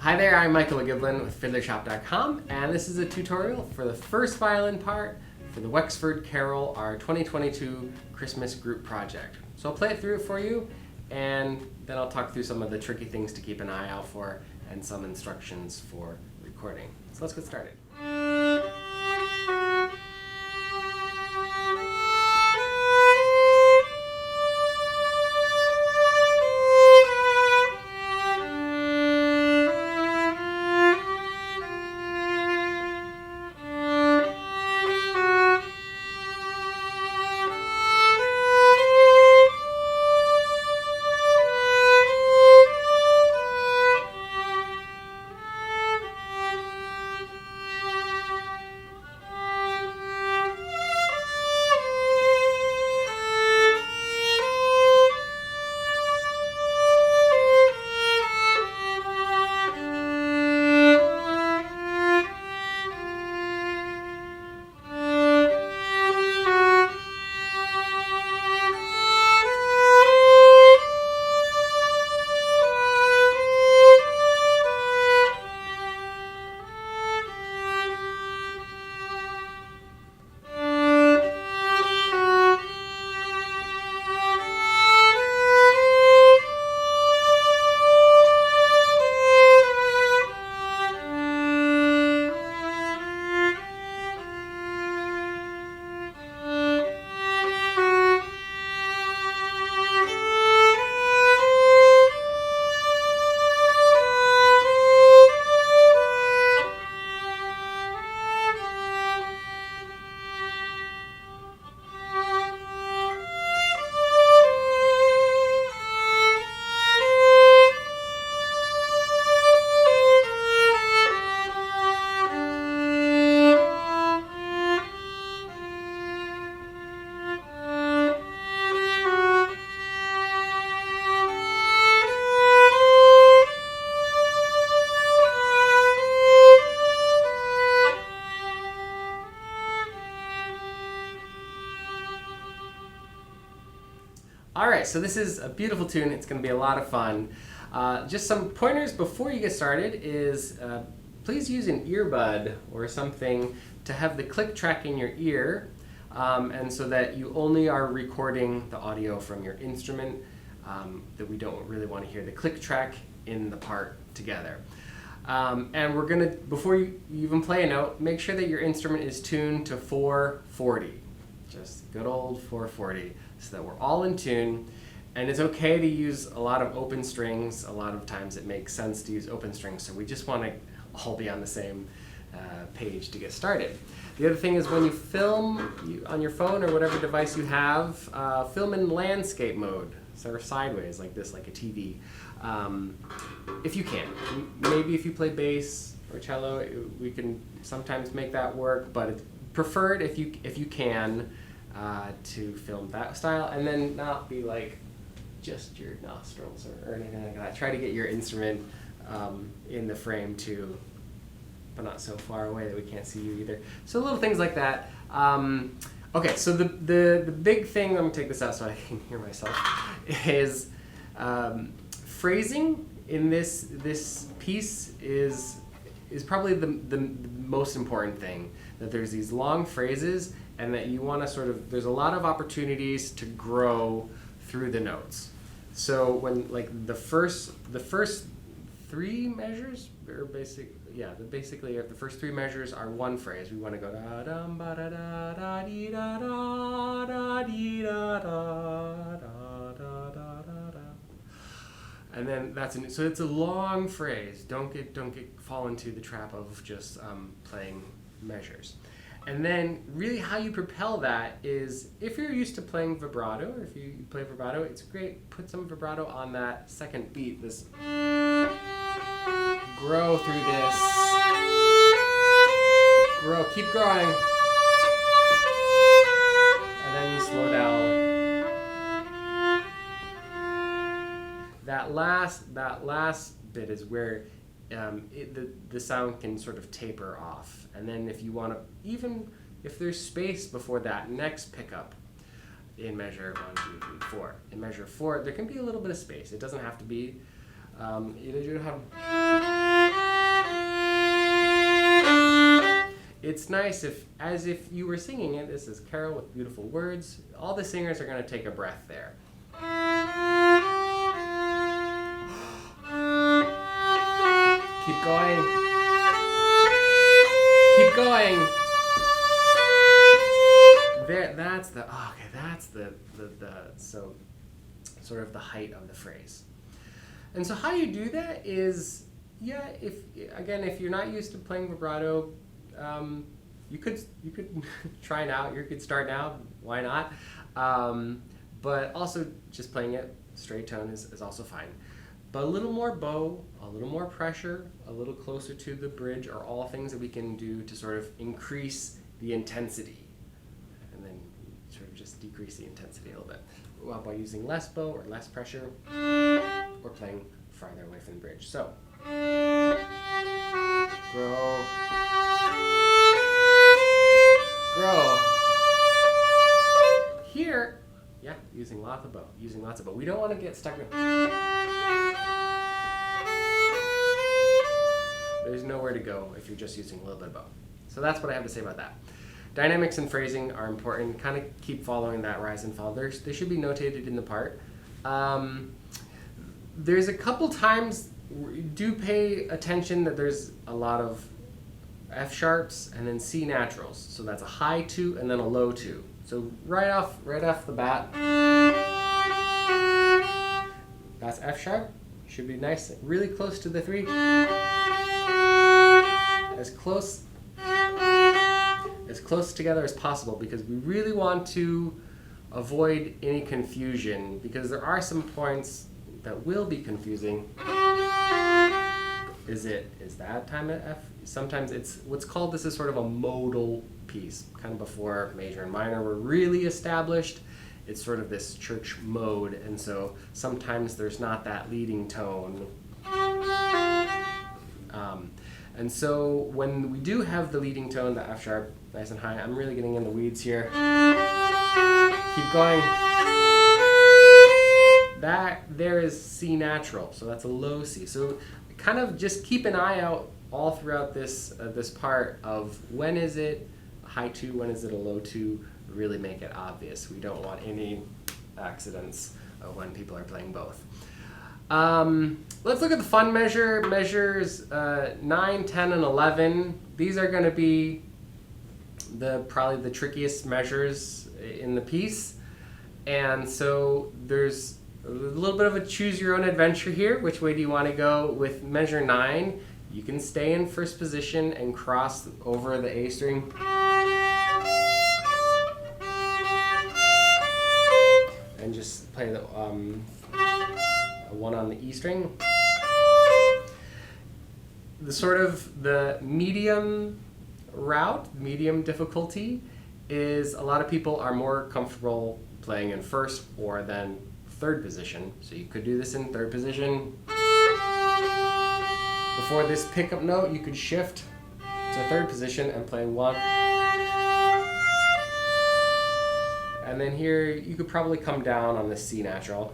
Hi there, I'm Michael McGiblin with Fiddlershop.com, and this is a tutorial for the first violin part for the Wexford Carol, our 2022 Christmas group project. So I'll play it through for you, and then I'll talk through some of the tricky things to keep an eye out for and some instructions for recording. So let's get started. Alright, so this is a beautiful tune. It's going to be a lot of fun. Just some pointers before you get started is please use an earbud or something to have the click track in your ear, and so that you only are recording the audio from your instrument, that we don't really want to hear the click track in the part together. And we're going to, before you even play a note, make sure that your instrument is tuned to 440. Just good old 440, so that we're all in tune. And it's okay to use a lot of open strings. A lot of times it makes sense to use open strings, so we just want to all be on the same page to get started. The other thing is when you film on your phone or whatever device you have, film in landscape mode, so sideways like this, like a TV, if you can. Maybe if you play bass or cello, we can sometimes make that work, but it's preferred if you can to film that style, and then not be like just your nostrils or anything like that. Try to get your instrument in the frame too, but not so far away that we can't see you either. So little things like that. Okay, so the big thing, I'm gonna take this out so I can hear myself, is phrasing in this piece is probably the most important thing. That there's these long phrases, and that you want to sort of, there's a lot of opportunities to grow through the notes. So when like the first three measures are basically the first three measures are one phrase. We want to go da dum ba da da da dee da da da dee da da da da da da da. And then so it's a long phrase. Don't fall into the trap of just playing measures. And then really how you propel that is, if you're used to playing vibrato, or if you play vibrato, it's great. Put some vibrato on that second beat. This grow through this. Grow, keep growing. And then you slow down. That last bit is where the sound can sort of taper off. And then if you want to, even if there's space before that next pickup in measure 1, 2, 3, 4. In measure 4, there can be a little bit of space. It doesn't have to be, you have it's nice as if you were singing it. This is Carol with beautiful words. All the singers are going to take a breath there. Keep going. Keep going. There, that's the so sort of the height of the phrase. And so how you do that is, yeah, if you're not used to playing vibrato, you could try now. You could start now. Why not? But also just playing it straight tone is also fine. But a little more bow, a little more pressure, a little closer to the bridge are all things that we can do to sort of increase the intensity. And then sort of just decrease the intensity a little bit. Well, by using less bow or less pressure, or playing farther away from the bridge. So, grow, grow. Here, yeah, using lots of bow, We don't want to get stuck in. There's nowhere to go if you're just using a little bit of bow. So that's what I have to say about that. Dynamics and phrasing are important. Kind of keep following that rise and fall. They should be notated in the part. There's a couple times, do pay attention that there's a lot of F sharps and then C naturals. So that's a high 2 and then a low 2. So right off the bat, that's F sharp. Should be nice, really close to the 3. As close together as possible, because we really want to avoid any confusion, because there are some points that will be confusing. Is that time at F? Sometimes it's what's called, this is sort of a modal piece, kind of before major and minor were really established. It's sort of this church mode, and so sometimes there's not that leading tone. And so when we do have the leading tone, the F sharp, nice and high, I'm really getting in the weeds here. Keep going. That there is C natural, so that's a low C. So kind of just keep an eye out all throughout this part of when is it a high 2, when is it a low 2. Really make it obvious. We don't want any accidents when people are playing both. Let's look at the fun measures 9, 10, and 11. These are going to be probably the trickiest measures in the piece. And so there's a little bit of a choose your own adventure here. Which way do you want to go with measure 9? You can stay in first position and cross over the A string. And just play the 1 on the E string. The medium route, medium difficulty, is a lot of people are more comfortable playing in first or then third position. So you could do this in third position. Before this pickup note, you could shift to third position and play 1. And then here, you could probably come down on the C natural.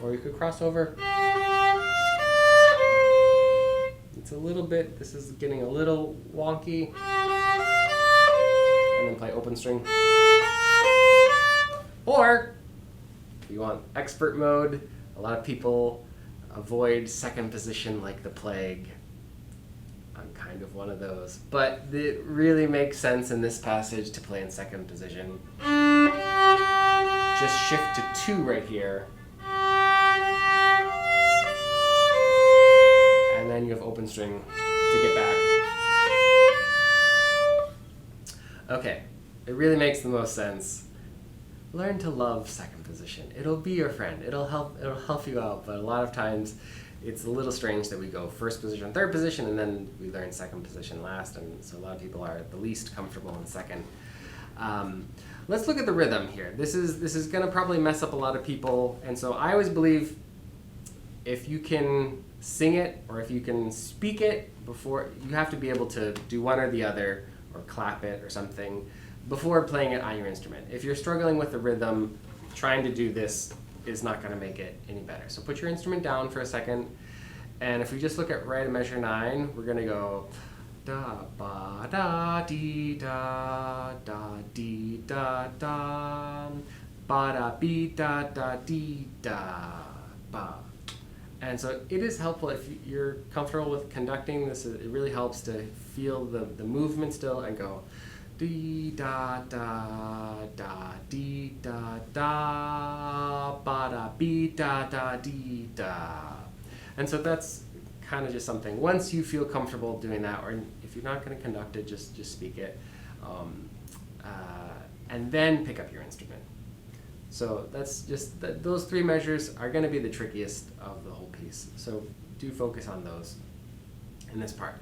Or you could cross over. It's a little bit, this is getting a little wonky. And then play open string. Or, if you want expert mode, a lot of people avoid second position like the plague. I'm kind of one of those. But it really makes sense in this passage to play in second position. Just shift to 2 right here. And then you have open string to get back. Okay, it really makes the most sense. Learn to love second position. It'll be your friend. It'll help you out, but a lot of times it's a little strange that we go first position, third position, and then we learn second position last, and so a lot of people are the least comfortable in second. Let's look at the rhythm here. This is going to probably mess up a lot of people, and so I always believe if you can sing it or if you can speak it before, you have to be able to do one or the other or clap it or something before playing it on your instrument. If you're struggling with the rhythm, trying to do this is not going to make it any better. So put your instrument down for a second And if we just look at right measure 9, we're going to go da ba da dee da da dee da da ba da be da da dee da ba. And so it is helpful if you're comfortable with conducting this. It really helps to feel the movement still and go dee da da da dee da da ba da be da da dee da. And so that's kind of just something. Once you feel comfortable doing that, or if you're not going to conduct it, just speak it, and then pick up your instrument. So that's just those 3 measures are going to be the trickiest of the whole piece. So do focus on those in this part.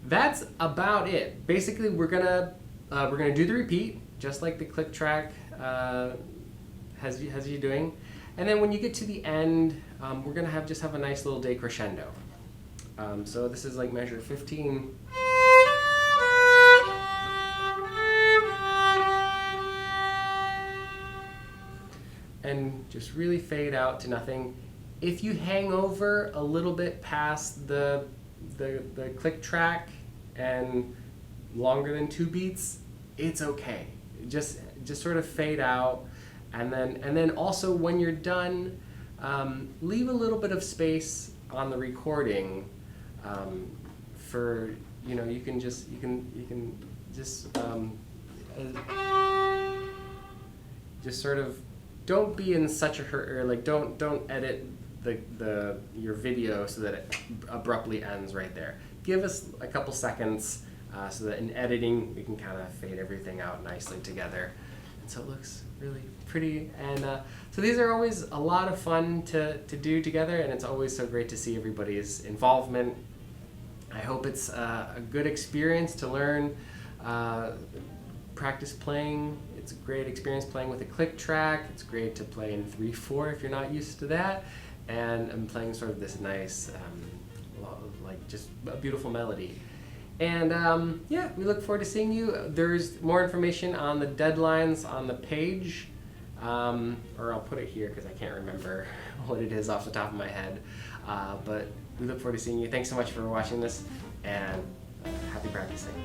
That's about it. Basically, we're gonna do the repeat just like the click track has you doing, and then when you get to the end, we're gonna have a nice little decrescendo. So this is like measure 15. And just really fade out to nothing. If you hang over a little bit past the click track and longer than 2 beats, it's okay. Just sort of fade out, and then also when you're done, leave a little bit of space on the recording for you can just sort of don't be in such a hurry, or like don't edit your video so that it abruptly ends right there. Give us a couple seconds so that in editing we can kind of fade everything out nicely together, and so it looks really pretty. And so these are always a lot of fun to do together, and it's always so great to see everybody's involvement. I hope it's a good experience to learn, practice playing. It's a great experience playing with a click track. It's great to play in 3/4 if you're not used to that. And I'm playing sort of this nice, like just a beautiful melody. And yeah, we look forward to seeing you. There's more information on the deadlines on the page, or I'll put it here because I can't remember what it is off the top of my head. But we look forward to seeing you. Thanks so much for watching this, and happy practicing.